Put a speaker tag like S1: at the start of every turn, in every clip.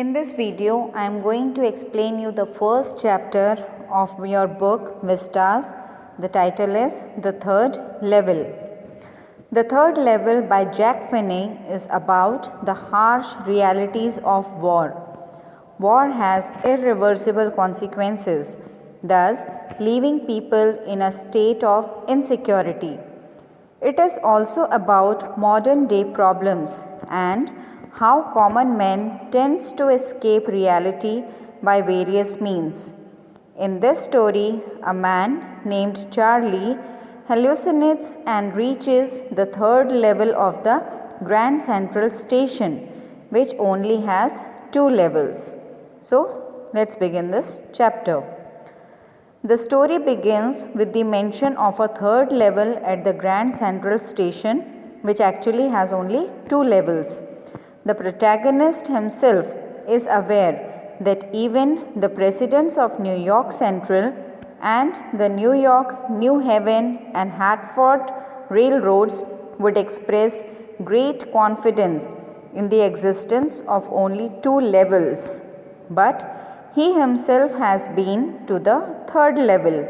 S1: In this video, I am going to explain you the first chapter of your book Vistas. The title is The Third Level. The Third Level by Jack Finney is about the harsh realities of war. War has irreversible consequences, thus leaving people in a state of insecurity. It is also about modern day problems and how common man tends to escape reality by various means. In this story, a man named Charlie hallucinates and reaches the third level of the Grand Central Station, which only has 2 levels. So, let's begin this chapter. The story begins with the mention of a third level at the Grand Central Station, which actually has only 2 levels. The protagonist himself is aware that even the presidents of New York Central and the New York, New Haven and Hartford railroads would express great confidence in the existence of only 2 levels. But he himself has been to the third level.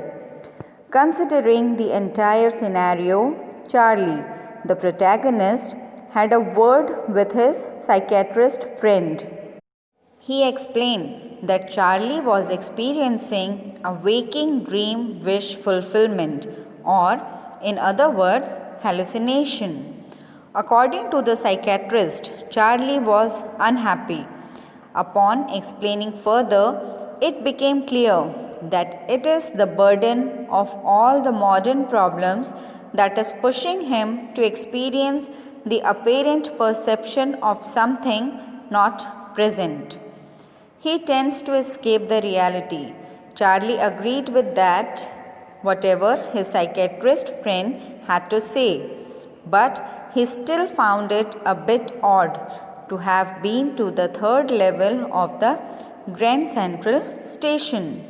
S1: Considering the entire scenario, Charlie, the protagonist, had a word with his psychiatrist friend. He explained that Charlie was experiencing a waking dream wish fulfillment, or, in other words, hallucination. According to the psychiatrist, Charlie was unhappy. Upon explaining further, it became clear that it is the burden of all the modern problems that is pushing him to experience the apparent perception of something not present. He tends to escape the reality. Charlie agreed with that, whatever his psychiatrist friend had to say, but he still found it a bit odd to have been to the third level of the Grand Central Station.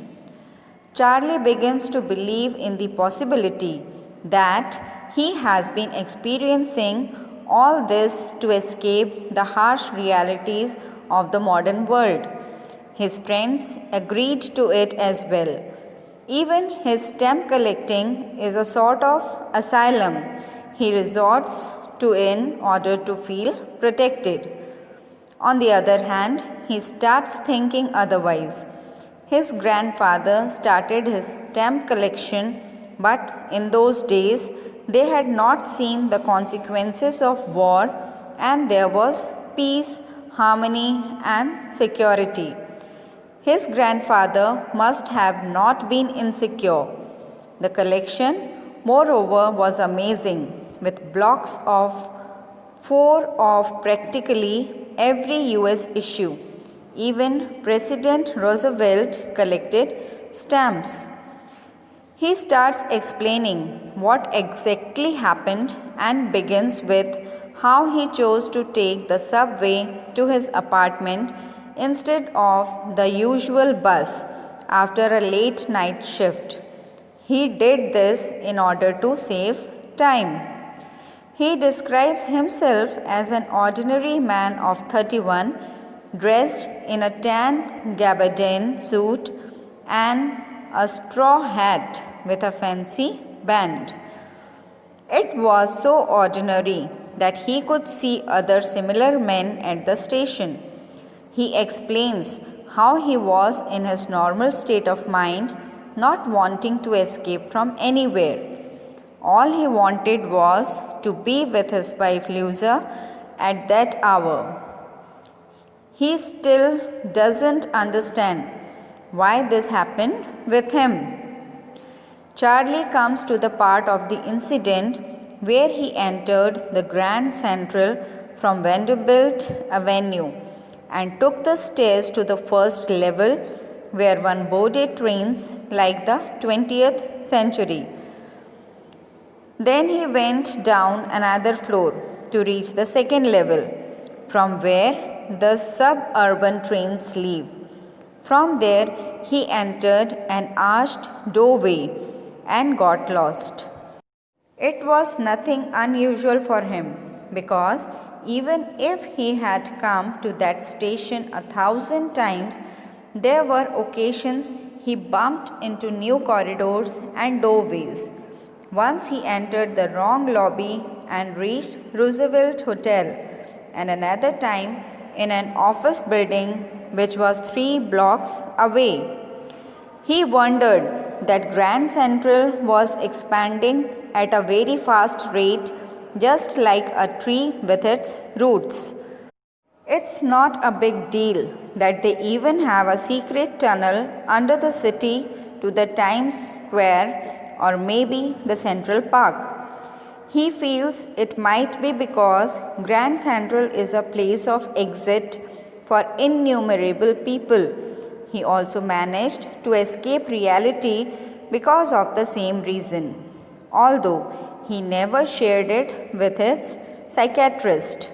S1: Charlie begins to believe in the possibility that he has been experiencing all this to escape the harsh realities of the modern world. His friends agreed to it as well. Even his stamp collecting is a sort of asylum he resorts to in order to feel protected. On the other hand, he starts thinking otherwise. His grandfather started his stamp collection, but in those days they had not seen the consequences of war and there was peace, harmony, and security. His grandfather must have not been insecure. The collection, moreover, was amazing, with blocks of 4 of practically every US issue. Even President Roosevelt collected stamps. He starts explaining what exactly happened and begins with how he chose to take the subway to his apartment instead of the usual bus after a late night shift. He did this in order to save time. He describes himself as an ordinary man of 31, dressed in a tan gabardine suit and a straw hat with a fancy band. It was so ordinary that he could see other similar men at the station. He explains how he was in his normal state of mind, not wanting to escape from anywhere. All he wanted was to be with his wife Luisa at that hour. He still doesn't understand why this happened with him. Charlie comes to the part of the incident where he entered the Grand Central from Vanderbilt Avenue and took the stairs to the first level where one boarded trains like the 20th century. Then he went down another floor to reach the second level, from where the suburban trains leave. From there, he entered an arched doorway and got lost. It was nothing unusual for him because even if he had come to that station 1,000 times, there were occasions he bumped into new corridors and doorways. Once he entered the wrong lobby and reached Roosevelt Hotel, and another time in an office building which was 3 blocks away. He wondered that Grand Central was expanding at a very fast rate, just like a tree with its roots. It's not a big deal that they even have a secret tunnel under the city to the Times Square or maybe the Central Park. He feels it might be because Grand Central is a place of exit for innumerable people. He also managed to escape reality because of the same reason, although he never shared it with his psychiatrist.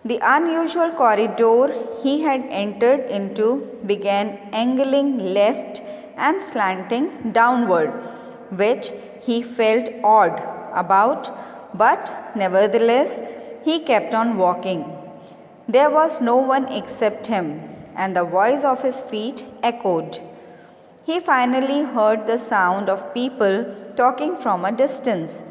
S1: The unusual corridor he had entered into began angling left and slanting downward, which he felt odd about, but nevertheless he kept on walking. There was no one except him, and the voice of his feet echoed. He finally heard the sound of people talking from a distance.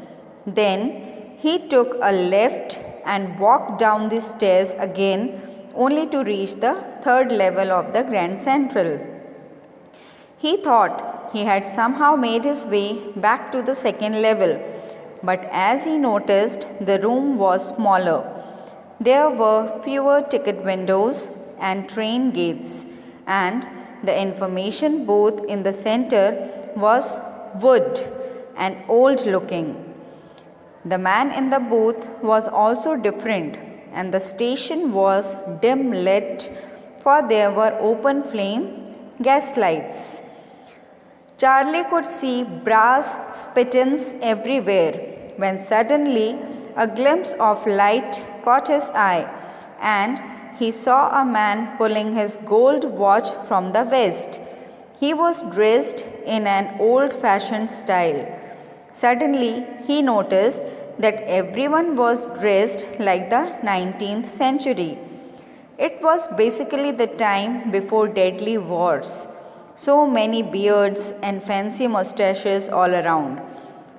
S1: Then he took a left and walked down the stairs again, only to reach the 3rd level of the Grand Central. He thought he had somehow made his way back to the 2nd level, but as he noticed, the room was smaller. There were fewer ticket windows and train gates, and the information booth in the center was wood and old looking. The man in the booth was also different, and the station was dim lit, for there were open flame gas lights. Charlie could see brass spittoons everywhere when suddenly a glimpse of light caught his eye, and he saw a man pulling his gold watch from the vest. He was dressed in an old-fashioned style. Suddenly, he noticed that everyone was dressed like the 19th century. It was basically the time before deadly wars. So many beards and fancy mustaches all around.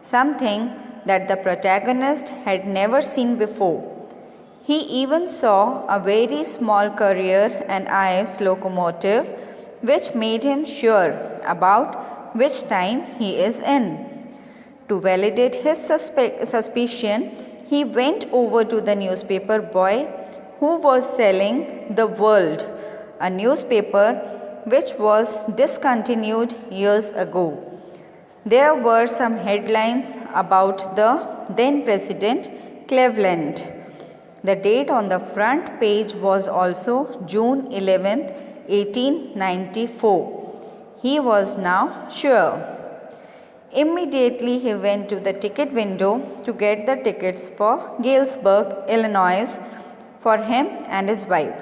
S1: Something that the protagonist had never seen before. He even saw a very small Currier and Ives locomotive, which made him sure about which time he is in. To validate his suspicion, he went over to the newspaper boy who was selling The World, a newspaper which was discontinued years ago. There were some headlines about the then President Cleveland. The date on the front page was also June 11, 1894. He was now sure. Immediately he went to the ticket window to get the tickets for Galesburg, Illinois, for him and his wife.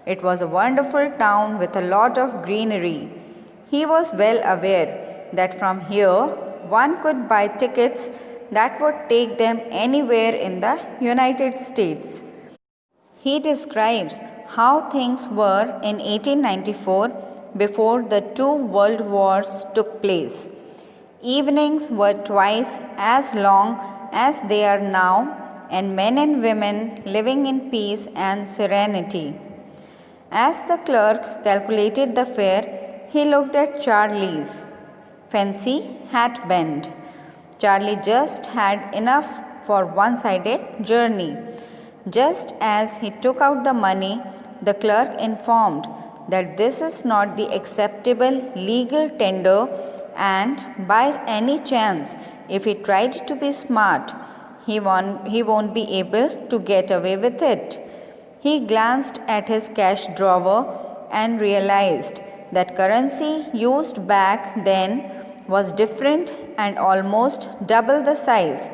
S1: It was a wonderful town with a lot of greenery. He was well aware that from here one could buy tickets that would take them anywhere in the United States. He describes how things were in 1894 before the 2 world wars took place. Evenings were twice as long as they are now, and men and women living in peace and serenity. As the clerk calculated the fare, he looked at Charlie's fancy hat band. Charlie just had enough for one-sided journey. Just as he took out the money, the clerk informed that this is not the acceptable legal tender, and by any chance, if he tried to be smart, he won't be able to get away with it. He glanced at his cash drawer and realized that currency used back then was different and almost double the size.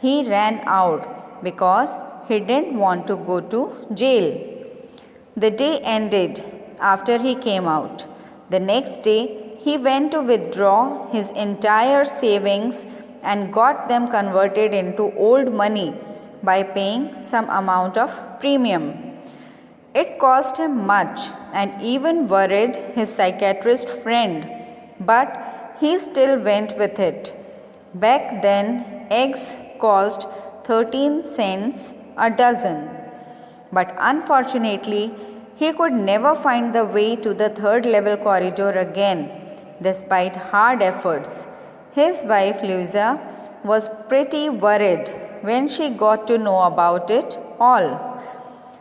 S1: He ran out because he didn't want to go to jail. The day ended after he came out. The next day, he went to withdraw his entire savings and got them converted into old money by paying some amount of premium. It cost him much and even worried his psychiatrist friend, but he still went with it. Back then, eggs cost 13 cents a dozen. But unfortunately, he could never find the way to the third level corridor again, despite hard efforts. His wife Louisa was pretty worried when she got to know about it all.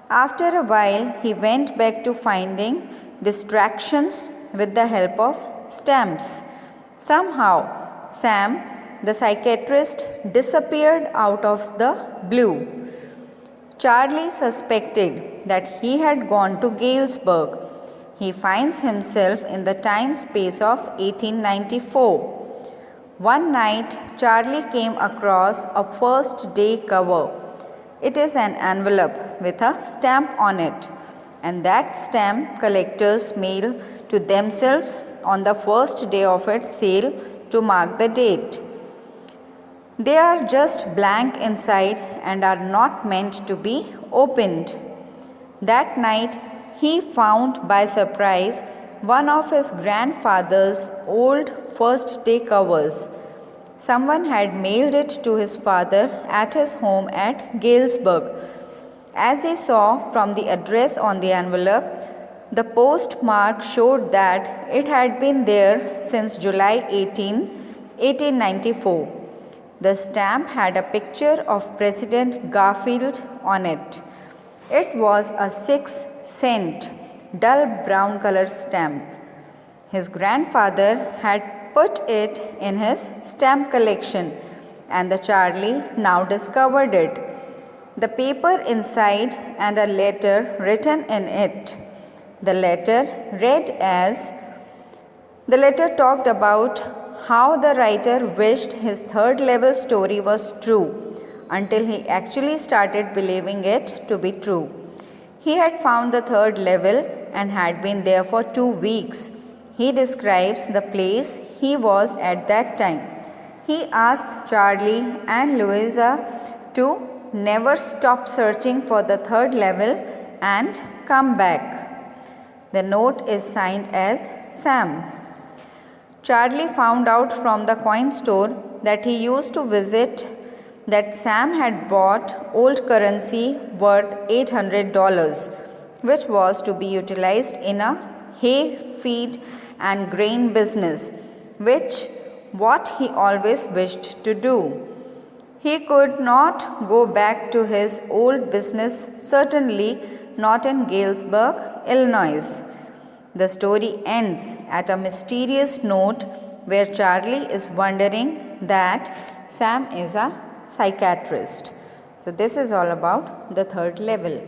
S1: After a while, he went back to finding distractions with the help of stamps. Somehow, Sam, the psychiatrist, disappeared out of the blue. Charlie suspected that he had gone to Galesburg. He finds himself in the time space of 1894. One night, Charlie came across a first day cover. It is an envelope with a stamp on it, and that stamp collectors mail to themselves on the first day of its sale to mark the date. They are just blank inside and are not meant to be opened. That night, he found by surprise one of his grandfather's old first day covers. Someone had mailed it to his father at his home at Galesburg. As he saw from the address on the envelope, the postmark showed that it had been there since July 18, 1894. The stamp had a picture of President Garfield on it. It was a 6-cent, dull brown color stamp. His grandfather had put it in his stamp collection, and the Charlie now discovered it. The paper inside and a letter written in it. The letter read as, the letter talked about how the writer wished his third level story was true until he actually started believing it to be true. He had found the third level and had been there for 2 weeks. He describes the place he was at that time. He asks Charlie and Louisa to never stop searching for the third level and come back. The note is signed as Sam. Charlie found out from the coin store that he used to visit that Sam had bought old currency worth $800, which was to be utilized in a hay, feed and grain business, which what he always wished to do. He could not go back to his old business, certainly not in Galesburg, Illinois. The story ends at a mysterious note where Charlie is wondering that Sam is a psychiatrist. So this is all about the third level.